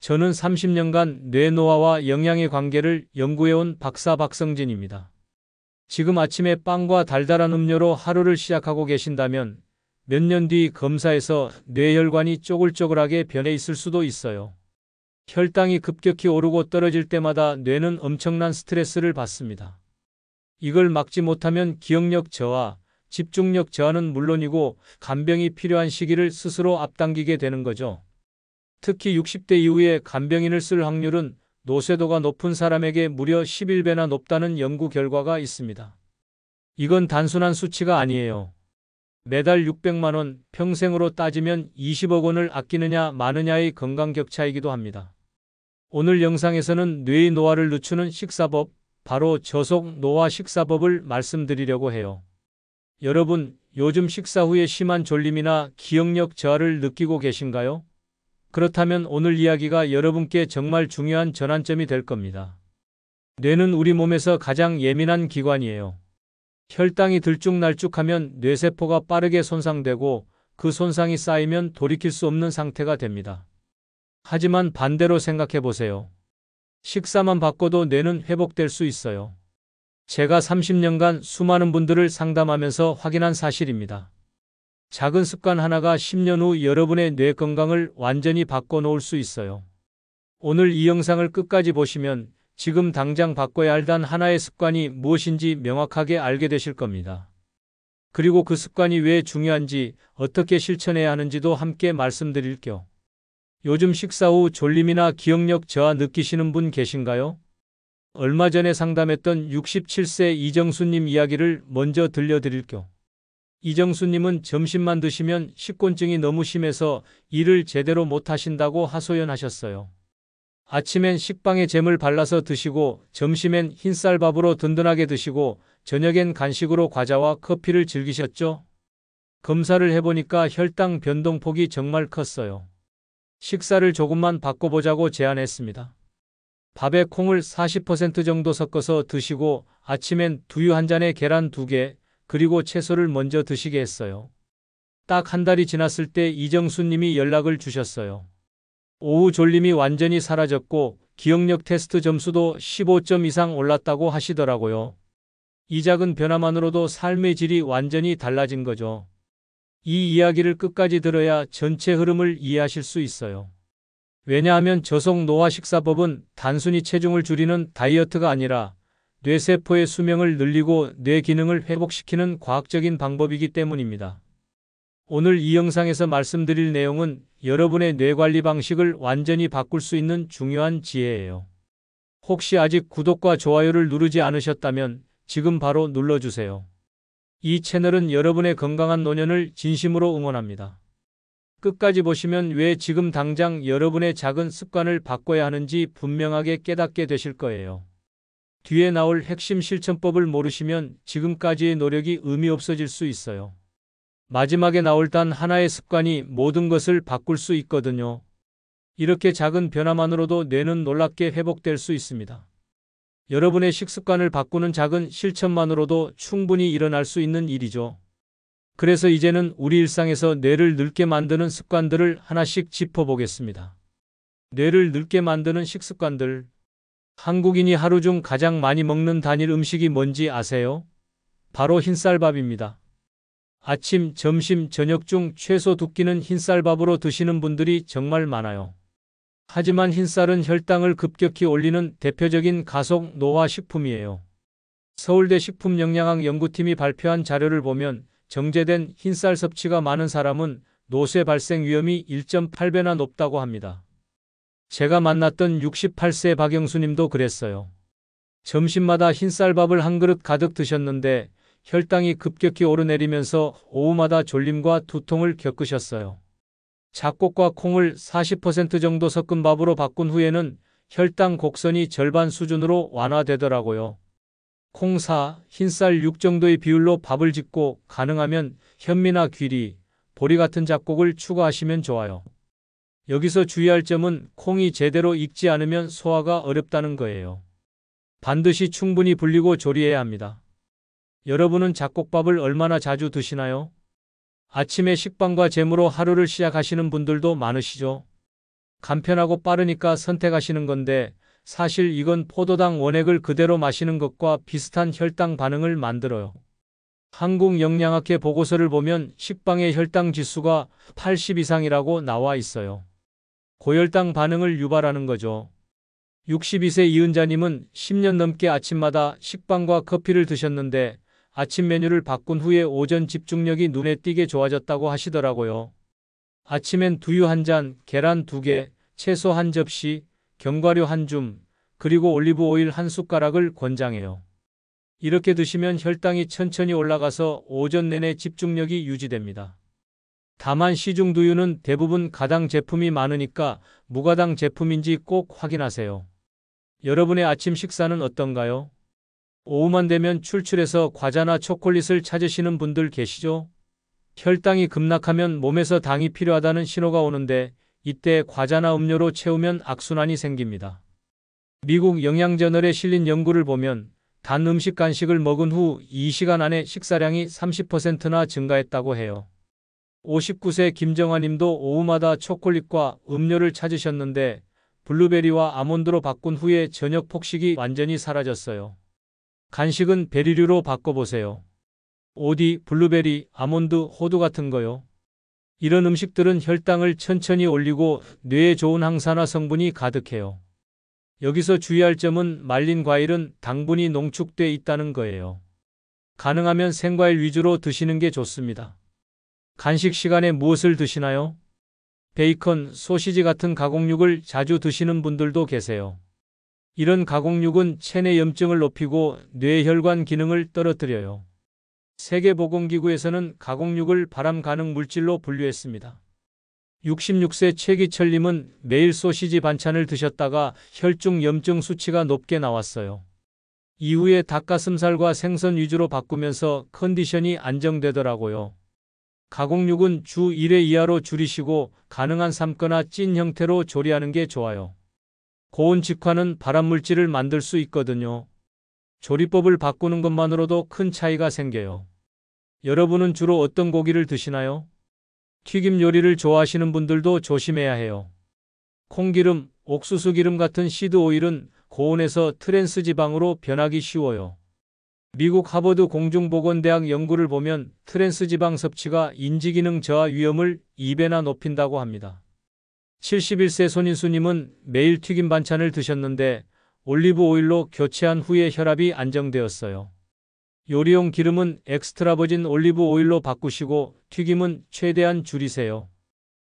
저는 30년간 뇌 노화와 영양의 관계를 연구해온 박사 박성진입니다. 지금 아침에 빵과 달달한 음료로 하루를 시작하고 계신다면 몇 년 뒤 검사에서 뇌혈관이 쪼글쪼글하게 변해 있을 수도 있어요. 혈당이 급격히 오르고 떨어질 때마다 뇌는 엄청난 스트레스를 받습니다. 이걸 막지 못하면 기억력 저하, 집중력 저하는 물론이고 간병이 필요한 시기를 스스로 앞당기게 되는 거죠. 특히 60대 이후에 간병인을 쓸 확률은 노쇠도가 높은 사람에게 무려 11배나 높다는 연구 결과가 있습니다. 이건 단순한 수치가 아니에요. 매달 600만 원, 평생으로 따지면 20억 원을 아끼느냐 마느냐의 건강 격차이기도 합니다. 오늘 영상에서는 뇌의 노화를 늦추는 식사법, 바로 저속 노화 식사법을 말씀드리려고 해요. 여러분, 요즘 식사 후에 심한 졸림이나 기억력 저하를 느끼고 계신가요? 그렇다면 오늘 이야기가 여러분께 정말 중요한 전환점이 될 겁니다. 뇌는 우리 몸에서 가장 예민한 기관이에요. 혈당이 들쭉날쭉하면 뇌세포가 빠르게 손상되고 그 손상이 쌓이면 돌이킬 수 없는 상태가 됩니다. 하지만 반대로 생각해 보세요. 식사만 바꿔도 뇌는 회복될 수 있어요. 제가 30년간 수많은 분들을 상담하면서 확인한 사실입니다. 작은 습관 하나가 10년 후 여러분의 뇌 건강을 완전히 바꿔놓을 수 있어요. 오늘 이 영상을 끝까지 보시면 지금 당장 바꿔야 할 단 하나의 습관이 무엇인지 명확하게 알게 되실 겁니다. 그리고 그 습관이 왜 중요한지, 어떻게 실천해야 하는지도 함께 말씀드릴게요. 요즘 식사 후 졸림이나 기억력 저하 느끼시는 분 계신가요? 얼마 전에 상담했던 67세 이정수님 이야기를 먼저 들려드릴게요. 이정수님은 점심만 드시면 식곤증이 너무 심해서 일을 제대로 못하신다고 하소연하셨어요. 아침엔 식빵에 잼을 발라서 드시고 점심엔 흰쌀밥으로 든든하게 드시고 저녁엔 간식으로 과자와 커피를 즐기셨죠? 검사를 해보니까 혈당 변동폭이 정말 컸어요. 식사를 조금만 바꿔보자고 제안했습니다. 밥에 콩을 40% 정도 섞어서 드시고 아침엔 두유 한 잔에 계란 2개, 그리고 채소를 먼저 드시게 했어요. 딱 한 달이 지났을 때 이정수님이 연락을 주셨어요. 오후 졸림이 완전히 사라졌고 기억력 테스트 점수도 15점 이상 올랐다고 하시더라고요. 이 작은 변화만으로도 삶의 질이 완전히 달라진 거죠. 이 이야기를 끝까지 들어야 전체 흐름을 이해하실 수 있어요. 왜냐하면 저속 노화 식사법은 단순히 체중을 줄이는 다이어트가 아니라 뇌세포의 수명을 늘리고 뇌 기능을 회복시키는 과학적인 방법이기 때문입니다. 오늘 이 영상에서 말씀드릴 내용은 여러분의 뇌 관리 방식을 완전히 바꿀 수 있는 중요한 지혜예요. 혹시 아직 구독과 좋아요를 누르지 않으셨다면 지금 바로 눌러주세요. 이 채널은 여러분의 건강한 노년을 진심으로 응원합니다. 끝까지 보시면 왜 지금 당장 여러분의 작은 습관을 바꿔야 하는지 분명하게 깨닫게 되실 거예요. 뒤에 나올 핵심 실천법을 모르시면 지금까지의 노력이 의미 없어질 수 있어요. 마지막에 나올 단 하나의 습관이 모든 것을 바꿀 수 있거든요. 이렇게 작은 변화만으로도 뇌는 놀랍게 회복될 수 있습니다. 여러분의 식습관을 바꾸는 작은 실천만으로도 충분히 일어날 수 있는 일이죠. 그래서 이제는 우리 일상에서 뇌를 늙게 만드는 습관들을 하나씩 짚어보겠습니다. 뇌를 늙게 만드는 식습관들. 한국인이 하루 중 가장 많이 먹는 단일 음식이 뭔지 아세요? 바로 흰쌀밥입니다. 아침, 점심, 저녁 중 최소 2끼는 흰쌀밥으로 드시는 분들이 정말 많아요. 하지만 흰쌀은 혈당을 급격히 올리는 대표적인 가속 노화 식품이에요. 서울대 식품영양학 연구팀이 발표한 자료를 보면 정제된 흰쌀 섭취가 많은 사람은 노쇠 발생 위험이 1.8배나 높다고 합니다. 제가 만났던 68세 박영수님도 그랬어요. 점심마다 흰쌀밥을 한 그릇 가득 드셨는데 혈당이 급격히 오르내리면서 오후마다 졸림과 두통을 겪으셨어요. 잡곡과 콩을 40% 정도 섞은 밥으로 바꾼 후에는 혈당 곡선이 절반 수준으로 완화되더라고요. 콩 4, 흰쌀 6 정도의 비율로 밥을 짓고 가능하면 현미나 귀리, 보리 같은 잡곡을 추가하시면 좋아요. 여기서 주의할 점은 콩이 제대로 익지 않으면 소화가 어렵다는 거예요. 반드시 충분히 불리고 조리해야 합니다. 여러분은 잡곡밥을 얼마나 자주 드시나요? 아침에 식빵과 잼으로 하루를 시작하시는 분들도 많으시죠? 간편하고 빠르니까 선택하시는 건데 사실 이건 포도당 원액을 그대로 마시는 것과 비슷한 혈당 반응을 만들어요. 한국영양학회 보고서를 보면 식빵의 혈당 지수가 80 이상이라고 나와 있어요. 고혈당 반응을 유발하는 거죠. 62세 이은자님은 10년 넘게 아침마다 식빵과 커피를 드셨는데 아침 메뉴를 바꾼 후에 오전 집중력이 눈에 띄게 좋아졌다고 하시더라고요. 아침엔 두유 한 잔, 계란 2개, 채소 한 접시, 견과류 한 줌, 그리고 올리브 오일 한 숟가락을 권장해요. 이렇게 드시면 혈당이 천천히 올라가서 오전 내내 집중력이 유지됩니다. 다만 시중 두유는 대부분 가당 제품이 많으니까 무가당 제품인지 꼭 확인하세요. 여러분의 아침 식사는 어떤가요? 오후만 되면 출출해서 과자나 초콜릿을 찾으시는 분들 계시죠? 혈당이 급락하면 몸에서 당이 필요하다는 신호가 오는데 이때 과자나 음료로 채우면 악순환이 생깁니다. 미국 영양저널에 실린 연구를 보면 단 음식 간식을 먹은 후 2시간 안에 식사량이 30%나 증가했다고 해요. 59세 김정아 님도 오후마다 초콜릿과 음료를 찾으셨는데 블루베리와 아몬드로 바꾼 후에 저녁 폭식이 완전히 사라졌어요. 간식은 베리류로 바꿔보세요. 오디, 블루베리, 아몬드, 호두 같은 거요. 이런 음식들은 혈당을 천천히 올리고 뇌에 좋은 항산화 성분이 가득해요. 여기서 주의할 점은 말린 과일은 당분이 농축돼 있다는 거예요. 가능하면 생과일 위주로 드시는 게 좋습니다. 간식 시간에 무엇을 드시나요? 베이컨, 소시지 같은 가공육을 자주 드시는 분들도 계세요. 이런 가공육은 체내 염증을 높이고 뇌혈관 기능을 떨어뜨려요. 세계보건기구에서는 가공육을 발암 가능 물질로 분류했습니다. 66세 최기철님은 매일 소시지 반찬을 드셨다가 혈중 염증 수치가 높게 나왔어요. 이후에 닭가슴살과 생선 위주로 바꾸면서 컨디션이 안정되더라고요. 가공육은 주 1회 이하로 줄이시고 가능한 삶거나 찐 형태로 조리하는 게 좋아요. 고온 직화는 발암물질을 만들 수 있거든요. 조리법을 바꾸는 것만으로도 큰 차이가 생겨요. 여러분은 주로 어떤 고기를 드시나요? 튀김 요리를 좋아하시는 분들도 조심해야 해요. 콩기름, 옥수수 기름 같은 시드 오일은 고온에서 트랜스 지방으로 변하기 쉬워요. 미국 하버드 공중보건대학 연구를 보면 트랜스 지방 섭취가 인지기능 저하 위험을 2배나 높인다고 합니다. 71세 손인수님은 매일 튀김 반찬을 드셨는데 올리브 오일로 교체한 후에 혈압이 안정되었어요. 요리용 기름은 엑스트라 버진 올리브 오일로 바꾸시고 튀김은 최대한 줄이세요.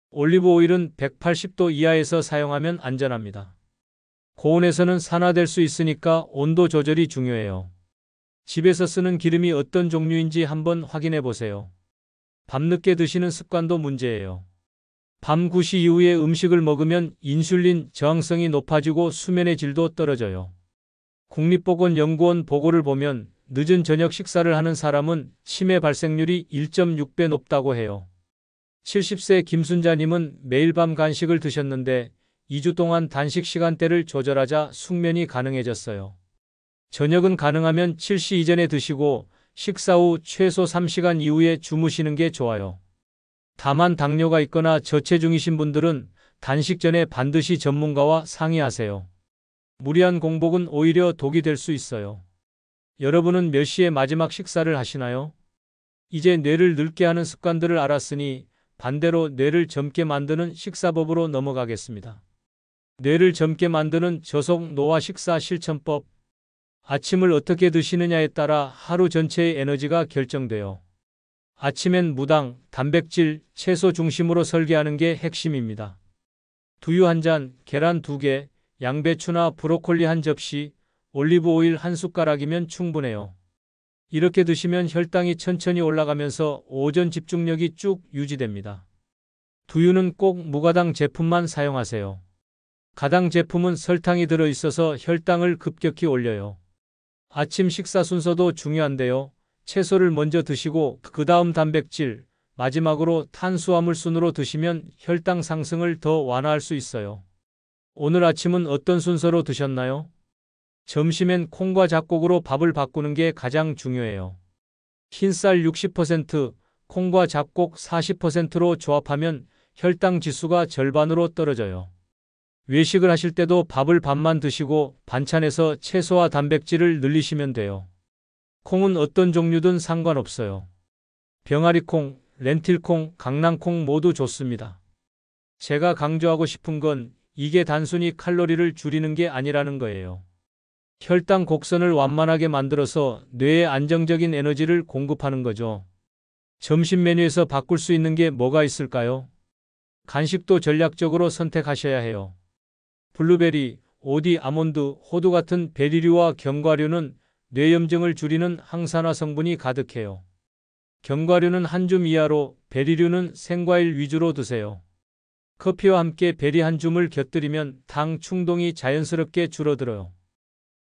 올리브 오일은 180도 이하에서 사용하면 안전합니다. 고온에서는 산화될 수 있으니까 온도 조절이 중요해요. 집에서 쓰는 기름이 어떤 종류인지 한번 확인해 보세요. 밤늦게 드시는 습관도 문제예요. 밤 9시 이후에 음식을 먹으면 인슐린 저항성이 높아지고 수면의 질도 떨어져요. 국립보건연구원 보고를 보면 늦은 저녁 식사를 하는 사람은 치매 발생률이 1.6배 높다고 해요. 70세 김순자님은 매일 밤 간식을 드셨는데 2주 동안 단식 시간대를 조절하자 숙면이 가능해졌어요. 저녁은 가능하면 7시 이전에 드시고 식사 후 최소 3시간 이후에 주무시는 게 좋아요. 다만 당뇨가 있거나 저체중이신 분들은 단식 전에 반드시 전문가와 상의하세요. 무리한 공복은 오히려 독이 될 수 있어요. 여러분은 몇 시에 마지막 식사를 하시나요? 이제 뇌를 늙게 하는 습관들을 알았으니 반대로 뇌를 젊게 만드는 식사법으로 넘어가겠습니다. 뇌를 젊게 만드는 저속 노화 식사 실천법. 아침을 어떻게 드시느냐에 따라 하루 전체의 에너지가 결정돼요. 아침엔 무당, 단백질, 채소 중심으로 설계하는 게 핵심입니다. 두유 한 잔, 계란 2개, 양배추나 브로콜리 한 접시, 올리브 오일 한 숟가락이면 충분해요. 이렇게 드시면 혈당이 천천히 올라가면서 오전 집중력이 쭉 유지됩니다. 두유는 꼭 무가당 제품만 사용하세요. 가당 제품은 설탕이 들어있어서 혈당을 급격히 올려요. 아침 식사 순서도 중요한데요. 채소를 먼저 드시고 그 다음 단백질, 마지막으로 탄수화물 순으로 드시면 혈당 상승을 더 완화할 수 있어요. 오늘 아침은 어떤 순서로 드셨나요? 점심엔 콩과 잡곡으로 밥을 바꾸는 게 가장 중요해요. 흰쌀 60%, 콩과 잡곡 40%로 조합하면 혈당 지수가 절반으로 떨어져요. 외식을 하실 때도 밥을 반만 드시고 반찬에서 채소와 단백질을 늘리시면 돼요. 콩은 어떤 종류든 상관없어요. 병아리콩, 렌틸콩, 강낭콩 모두 좋습니다. 제가 강조하고 싶은 건 이게 단순히 칼로리를 줄이는 게 아니라는 거예요. 혈당 곡선을 완만하게 만들어서 뇌에 안정적인 에너지를 공급하는 거죠. 점심 메뉴에서 바꿀 수 있는 게 뭐가 있을까요? 간식도 전략적으로 선택하셔야 해요. 블루베리, 오디, 아몬드, 호두 같은 베리류와 견과류는 뇌염증을 줄이는 항산화 성분이 가득해요. 견과류는 한 줌 이하로, 베리류는 생과일 위주로 드세요. 커피와 함께 베리 한 줌을 곁들이면 당 충동이 자연스럽게 줄어들어요.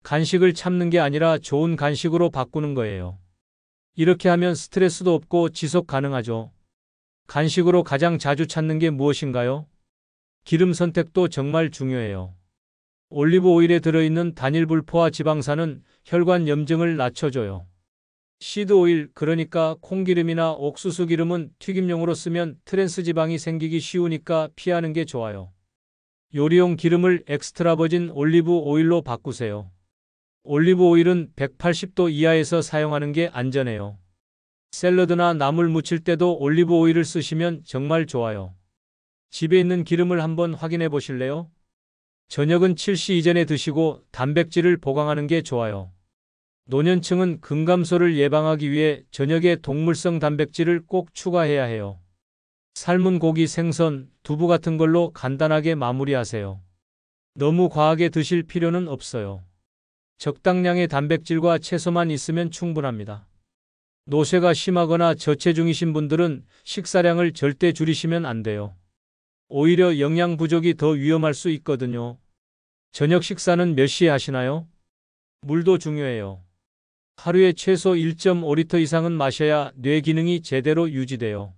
간식을 참는 게 아니라 좋은 간식으로 바꾸는 거예요. 이렇게 하면 스트레스도 없고 지속 가능하죠. 간식으로 가장 자주 찾는 게 무엇인가요? 기름 선택도 정말 중요해요. 올리브 오일에 들어있는 단일불포화 지방산은 혈관 염증을 낮춰줘요. 시드 오일, 그러니까 콩기름이나 옥수수 기름은 튀김용으로 쓰면 트랜스 지방이 생기기 쉬우니까 피하는 게 좋아요. 요리용 기름을 엑스트라 버진 올리브 오일로 바꾸세요. 올리브 오일은 180도 이하에서 사용하는 게 안전해요. 샐러드나 나물 무칠 때도 올리브 오일을 쓰시면 정말 좋아요. 집에 있는 기름을 한번 확인해 보실래요? 저녁은 7시 이전에 드시고 단백질을 보강하는 게 좋아요. 노년층은 근감소를 예방하기 위해 저녁에 동물성 단백질을 꼭 추가해야 해요. 삶은 고기, 생선, 두부 같은 걸로 간단하게 마무리하세요. 너무 과하게 드실 필요는 없어요. 적당량의 단백질과 채소만 있으면 충분합니다. 노쇠가 심하거나 저체중이신 분들은 식사량을 절대 줄이시면 안 돼요. 오히려 영양 부족이 더 위험할 수 있거든요. 저녁 식사는 몇 시에 하시나요? 물도 중요해요. 하루에 최소 1.5리터 이상은 마셔야 뇌 기능이 제대로 유지돼요.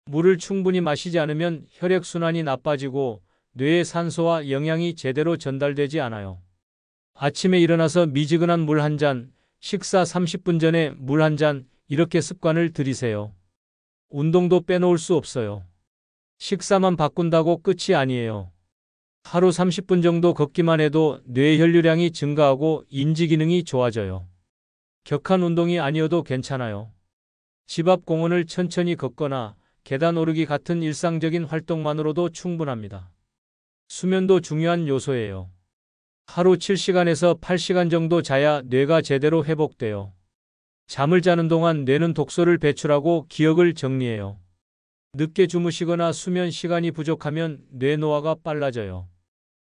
물을 충분히 마시지 않으면 혈액순환이 나빠지고 뇌에 산소와 영양이 제대로 전달되지 않아요. 아침에 일어나서 미지근한 물 한 잔, 식사 30분 전에 물 한 잔, 이렇게 습관을 들이세요. 운동도 빼놓을 수 없어요. 식사만 바꾼다고 끝이 아니에요. 하루 30분 정도 걷기만 해도 뇌 혈류량이 증가하고 인지 기능이 좋아져요. 격한 운동이 아니어도 괜찮아요. 집 앞 공원을 천천히 걷거나 계단 오르기 같은 일상적인 활동만으로도 충분합니다. 수면도 중요한 요소예요. 하루 7시간에서 8시간 정도 자야 뇌가 제대로 회복돼요. 잠을 자는 동안 뇌는 독소를 배출하고 기억을 정리해요. 늦게 주무시거나 수면 시간이 부족하면 뇌 노화가 빨라져요.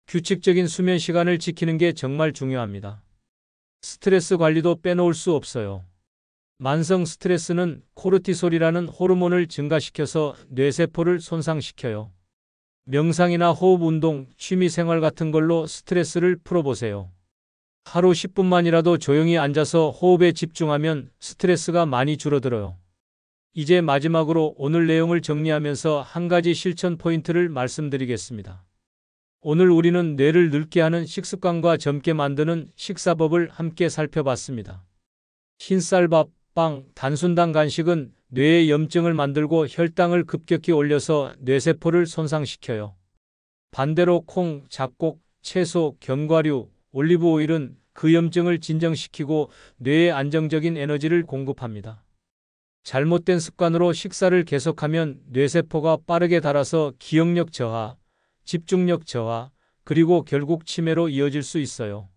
규칙적인 수면 시간을 지키는 게 정말 중요합니다. 스트레스 관리도 빼놓을 수 없어요. 만성 스트레스는 코르티솔이라는 호르몬을 증가시켜서 뇌세포를 손상시켜요. 명상이나 호흡 운동, 취미 생활 같은 걸로 스트레스를 풀어보세요. 하루 10분만이라도 조용히 앉아서 호흡에 집중하면 스트레스가 많이 줄어들어요. 이제 마지막으로 오늘 내용을 정리하면서 한 가지 실천 포인트를 말씀드리겠습니다. 오늘 우리는 뇌를 늙게 하는 식습관과 젊게 만드는 식사법을 함께 살펴봤습니다. 흰쌀밥, 빵, 단순당 간식은 뇌의 염증을 만들고 혈당을 급격히 올려서 뇌세포를 손상시켜요. 반대로 콩, 잡곡, 채소, 견과류, 올리브 오일은 그 염증을 진정시키고 뇌에 안정적인 에너지를 공급합니다. 잘못된 습관으로 식사를 계속하면 뇌세포가 빠르게 닳아서 기억력 저하, 집중력 저하, 그리고 결국 치매로 이어질 수 있어요.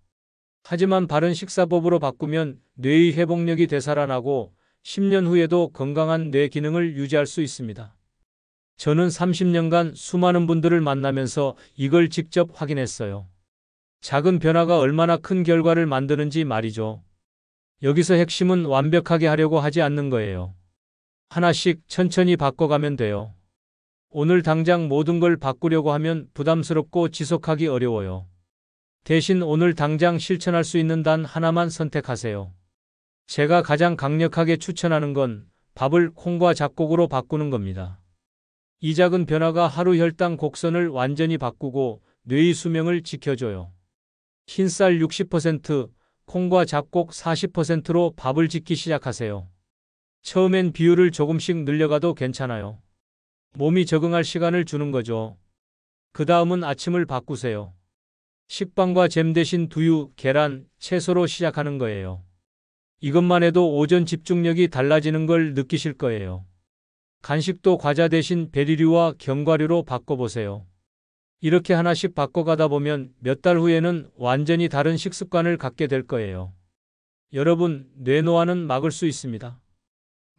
하지만 바른 식사법으로 바꾸면 뇌의 회복력이 되살아나고 10년 후에도 건강한 뇌 기능을 유지할 수 있습니다. 저는 30년간 수많은 분들을 만나면서 이걸 직접 확인했어요. 작은 변화가 얼마나 큰 결과를 만드는지 말이죠. 여기서 핵심은 완벽하게 하려고 하지 않는 거예요. 하나씩 천천히 바꿔가면 돼요. 오늘 당장 모든 걸 바꾸려고 하면 부담스럽고 지속하기 어려워요. 대신 오늘 당장 실천할 수 있는 단 하나만 선택하세요. 제가 가장 강력하게 추천하는 건 밥을 콩과 잡곡으로 바꾸는 겁니다. 이 작은 변화가 하루 혈당 곡선을 완전히 바꾸고 뇌의 수명을 지켜줘요. 흰쌀 60%, 콩과 잡곡 40%로 밥을 짓기 시작하세요. 처음엔 비율을 조금씩 늘려가도 괜찮아요. 몸이 적응할 시간을 주는 거죠. 그 다음은 아침을 바꾸세요. 식빵과 잼 대신 두유, 계란, 채소로 시작하는 거예요. 이것만 해도 오전 집중력이 달라지는 걸 느끼실 거예요. 간식도 과자 대신 베리류와 견과류로 바꿔보세요. 이렇게 하나씩 바꿔가다 보면 몇 달 후에는 완전히 다른 식습관을 갖게 될 거예요. 여러분, 뇌노화는 막을 수 있습니다.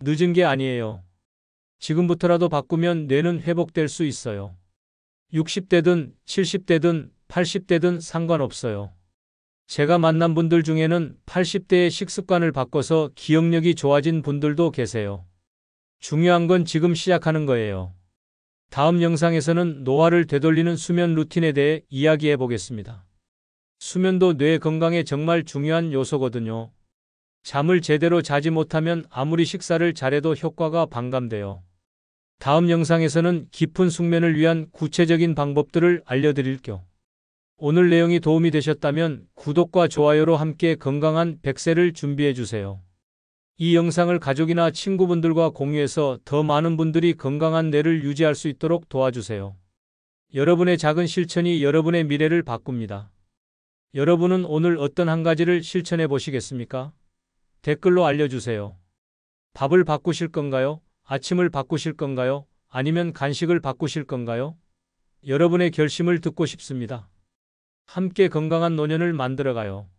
늦은 게 아니에요. 지금부터라도 바꾸면 뇌는 회복될 수 있어요. 60대든 70대든 80대든 상관없어요. 제가 만난 분들 중에는 80대의 식습관을 바꿔서 기억력이 좋아진 분들도 계세요. 중요한 건 지금 시작하는 거예요. 다음 영상에서는 노화를 되돌리는 수면 루틴에 대해 이야기해 보겠습니다. 수면도 뇌 건강에 정말 중요한 요소거든요. 잠을 제대로 자지 못하면 아무리 식사를 잘해도 효과가 반감돼요. 다음 영상에서는 깊은 숙면을 위한 구체적인 방법들을 알려드릴게요. 오늘 내용이 도움이 되셨다면 구독과 좋아요로 함께 건강한 100세를 준비해 주세요. 이 영상을 가족이나 친구분들과 공유해서 더 많은 분들이 건강한 뇌를 유지할 수 있도록 도와주세요. 여러분의 작은 실천이 여러분의 미래를 바꿉니다. 여러분은 오늘 어떤 한 가지를 실천해 보시겠습니까? 댓글로 알려주세요. 밥을 바꾸실 건가요? 아침을 바꾸실 건가요? 아니면 간식을 바꾸실 건가요? 여러분의 결심을 듣고 싶습니다. 함께 건강한 노년을 만들어가요.